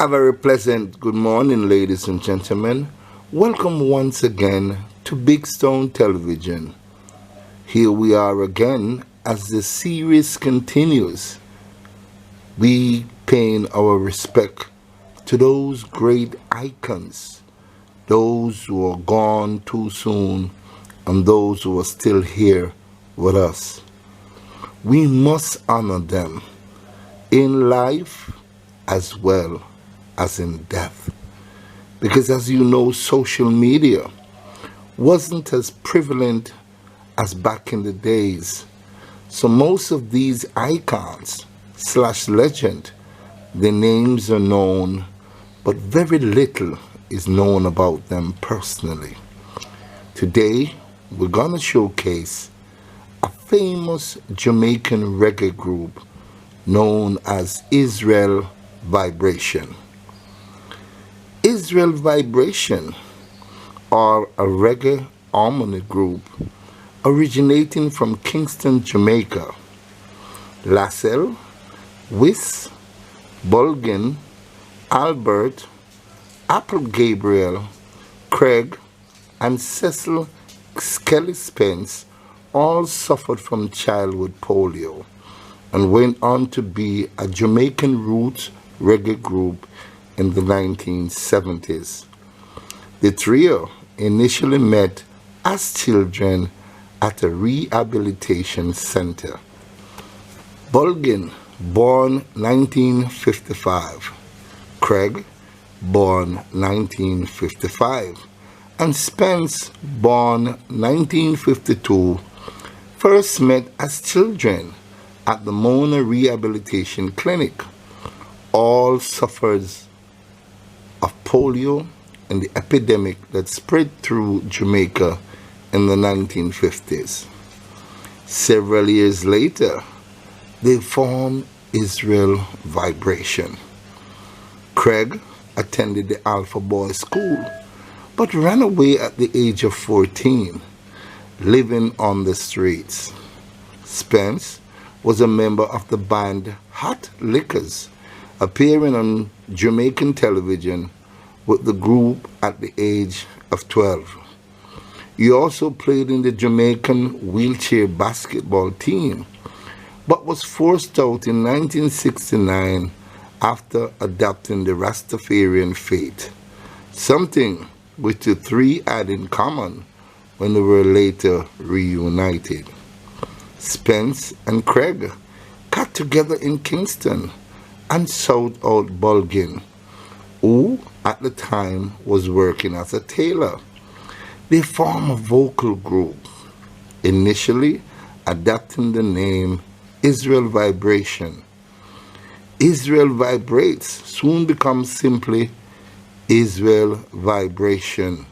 A very pleasant good morning, ladies and gentlemen. Welcome once again to Big Stone Television. Here we are again as the series continues. We paying our respect to those great icons, those who are gone too soon, and those who are still here with us. We must honor them in life as well as in death. Because as you know, social media wasn't as prevalent as back in the days. So most of these icons / legend, their names are known, but very little is known about them personally. Today, we're gonna showcase a famous Jamaican reggae group known as Israel Vibration. Israel Vibration are a reggae harmony group originating from Kingston, Jamaica. Lascelle, Bulgin, Albert, Apple Gabriel, Craig, and Cecil Skelly Spence all suffered from childhood polio and went on to be a Jamaican roots reggae group in the 1970s. The trio initially met as children at a rehabilitation center. Bulgin, born 1955, Craig, born 1955, and Spence, born 1952, first met as children at the Mona Rehabilitation Clinic. All suffered of polio and the epidemic that spread through Jamaica in the 1950s. Several years later, they formed Israel Vibration. Craig attended the Alpha Boys School, but ran away at the age of 14, living on the streets. Spence was a member of the band Hot Liquors, appearing on Jamaican television with the group at the age of 12. He also played in the Jamaican wheelchair basketball team, but was forced out in 1969 after adopting the Rastafarian faith, something which the three had in common when they were later reunited. Spence and Craig got together in Kingston and sought out Bulgin, who at the time was working as a tailor. They formed a vocal group, initially adopting the name Israel Vibration. Israel Vibrates soon becomes simply Israel Vibration.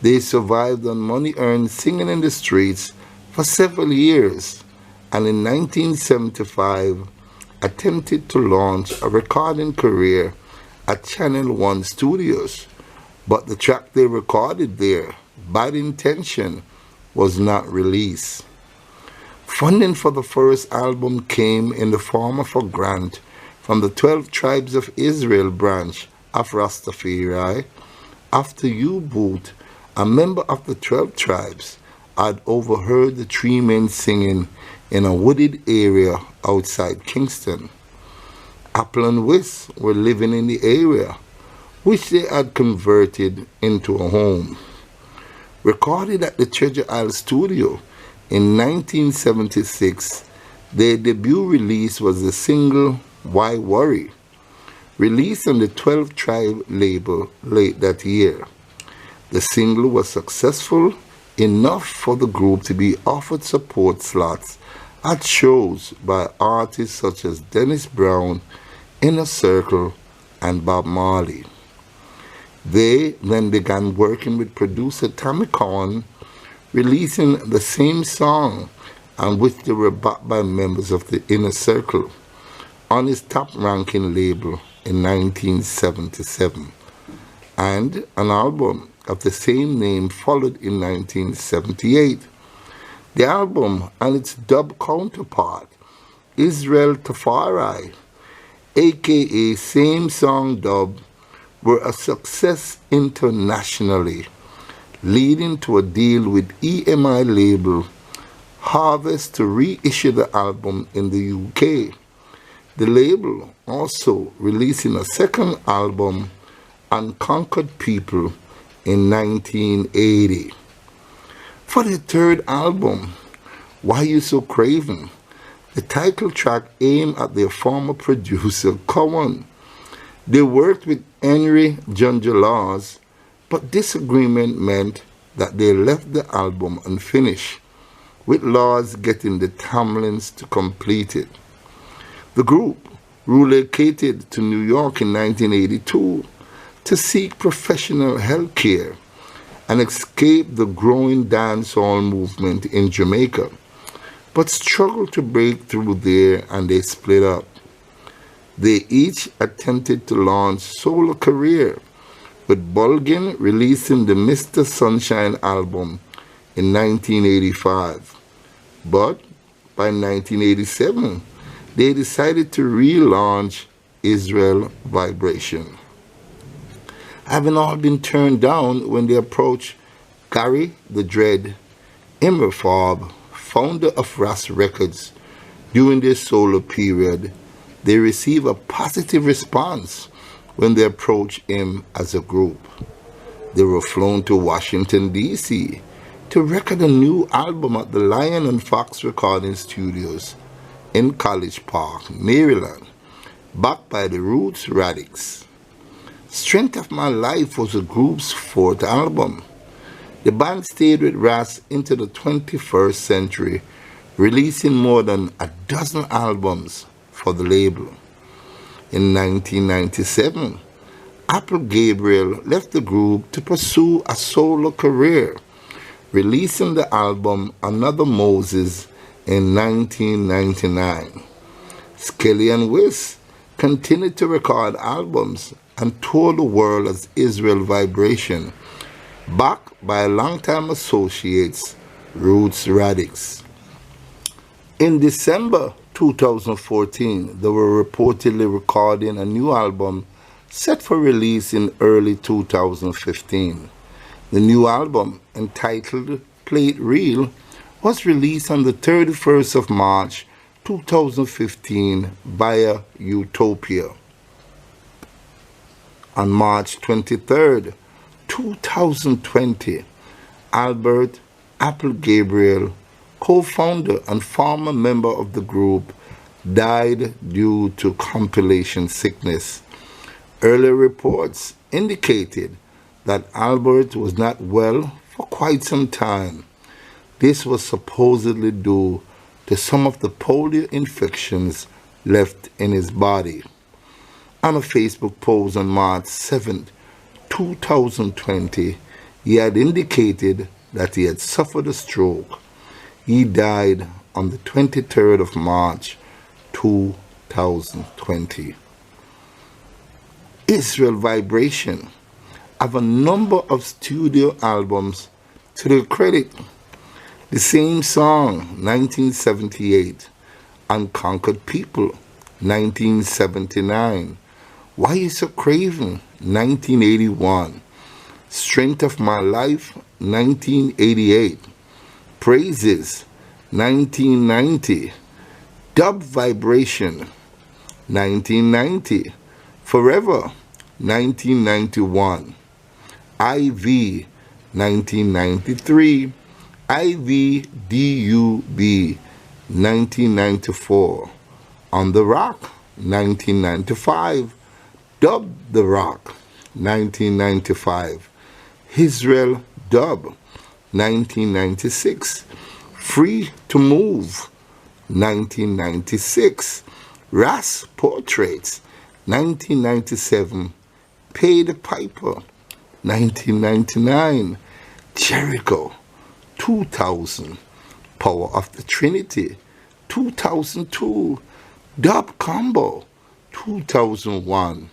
They survived on money earned singing in the streets for several years, and in 1975 attempted to launch a recording career at Channel 1 Studios, but the track they recorded there, Bad Intention, was not released. Funding for the first album came in the form of a grant from the 12 Tribes of Israel branch of Rastafari after U-Boot, a member of the 12 tribes, had overheard the three men singing in a wooded area outside Kingston. Apple and Wiss were living in the area, which they had converted into a home. Recorded at the Treasure Isle Studio in 1976, their debut release was the single Why Worry, released on the 12 Tribe label late that year. The single was successful enough for the group to be offered support slots at shows by artists such as Dennis Brown, Inner Circle, and Bob Marley. They then began working with producer Tommy Cowan, releasing the same song on which they were backed by members of the Inner Circle on his top-ranking label in 1977, and an album of the same name followed in 1978. The album and its dub counterpart, Israel Tafari, aka Same Song Dub, were a success internationally, leading to a deal with EMI label Harvest to reissue the album in the UK. The label also releasing a second album, Unconquered People, in 1980. For the third album, Why You So Craven, the title track aimed at their former producer, Cowan. They worked with Henry Junja Laws, but disagreement meant that they left the album unfinished, with Laws getting the Tamlins to complete it. The group relocated to New York in 1982 to seek professional health care and escape the growing dancehall movement in Jamaica, but struggled to break through there and they split up. They each attempted to launch solo career, with Bulgin releasing the Mr. Sunshine album in 1985. But by 1987, they decided to relaunch Israel Vibration. Having all been turned down when they approached Gary the Dread Immerfarb, founder of Ras Records, during their solo period, they received a positive response when they approached him as a group. They were flown to Washington, D.C. to record a new album at the Lion and Fox Recording Studios in College Park, Maryland, backed by the Roots Radics. Strength of My Life was the group's fourth album. The band stayed with Ras into the 21st century, releasing more than a dozen albums for the label. In 1997, Apple Gabriel left the group to pursue a solo career, releasing the album Another Moses in 1999. Skelly and Wiss continued to record albums and tour the world as Israel Vibration, backed by longtime associates Roots Radics. In December 2014, they were reportedly recording a new album set for release in early 2015. The new album, entitled Play It Real, was released on the 31st of March 2015 via Utopia. On March 23rd, 2020, Albert Apple Gabriel, co-founder and former member of the group, died due to compilation sickness. Earlier reports indicated that Albert was not well for quite some time. This was supposedly due to some of the polio infections left in his body. On a Facebook post on March 7, 2020, he had indicated that he had suffered a stroke. He died on the 23rd of March, 2020. Israel Vibration have a number of studio albums to their credit. The Same Song, 1978. Unconquered People, 1979. Why You So Craven, 1981. Strength of My Life, 1988. Praises, 1990. Dub Vibration, 1990. Forever, 1991. IV, 1993. IVDUB, 1994. On the Rock, 1995. Dub the Rock, 1995. Israel Dub, 1996. Free to Move, 1996. Ras Portraits, 1997. Pay the Piper, 1999. Jericho, 2000. Power of the Trinity, 2002. Dub Combo, 2001.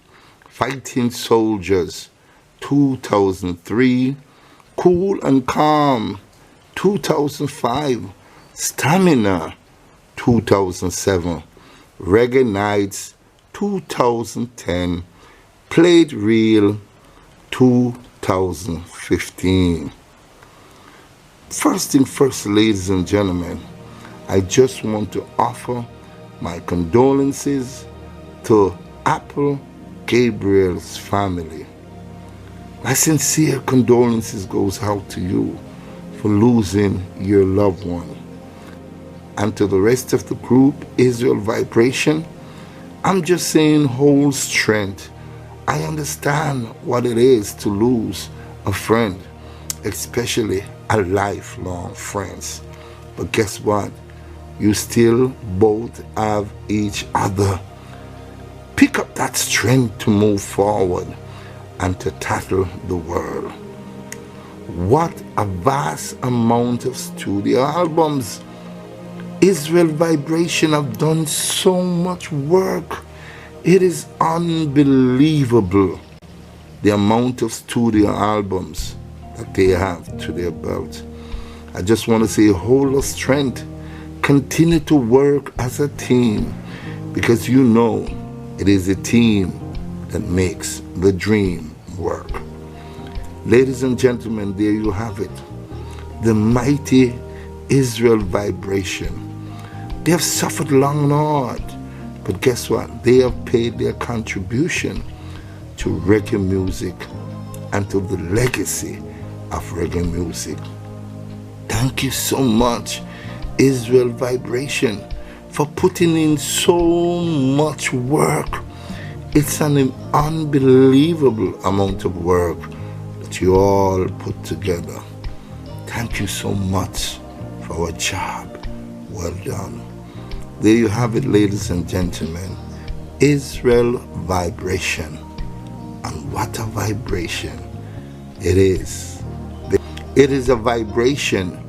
Fighting Soldiers, 2003. Cool and Calm, 2005. Stamina, 2007. Reggae Nights, 2010, played real 2015. First thing first, ladies and gentlemen, I just want to offer my condolences to Apple Gabriel's family. My sincere condolences goes out to you for losing your loved one. And to the rest of the group, Israel Vibration, I'm just saying hold strength. I understand what it is to lose a friend, especially a lifelong friend. But guess what? You still both have each other. Pick up that strength to move forward and to tackle the world. What a vast amount of studio albums. Israel Vibration have done so much work. It is unbelievable the amount of studio albums that they have to their belt. I just want to say hold of strength. Continue to work as a team, because you know it is a team that makes the dream work. Ladies and gentlemen, there you have it. The mighty Israel Vibration. They have suffered long and hard, but guess what? They have paid their contribution to reggae music and to the legacy of reggae music. Thank you so much, Israel Vibration, for putting in so much work. It's an unbelievable amount of work that you all put together. Thank you so much for a job well done. There you have it, ladies and gentlemen. Israel Vibration. And what a vibration it is. It is a vibration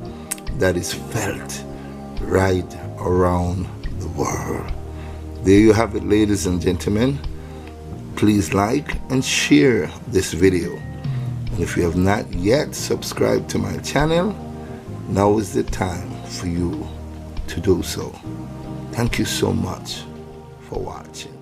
that is felt right around the world. There you have it, ladies and gentlemen. Please like and share this video. And if you have not yet subscribed to my channel, now is the time for you to do so. Thank you so much for watching.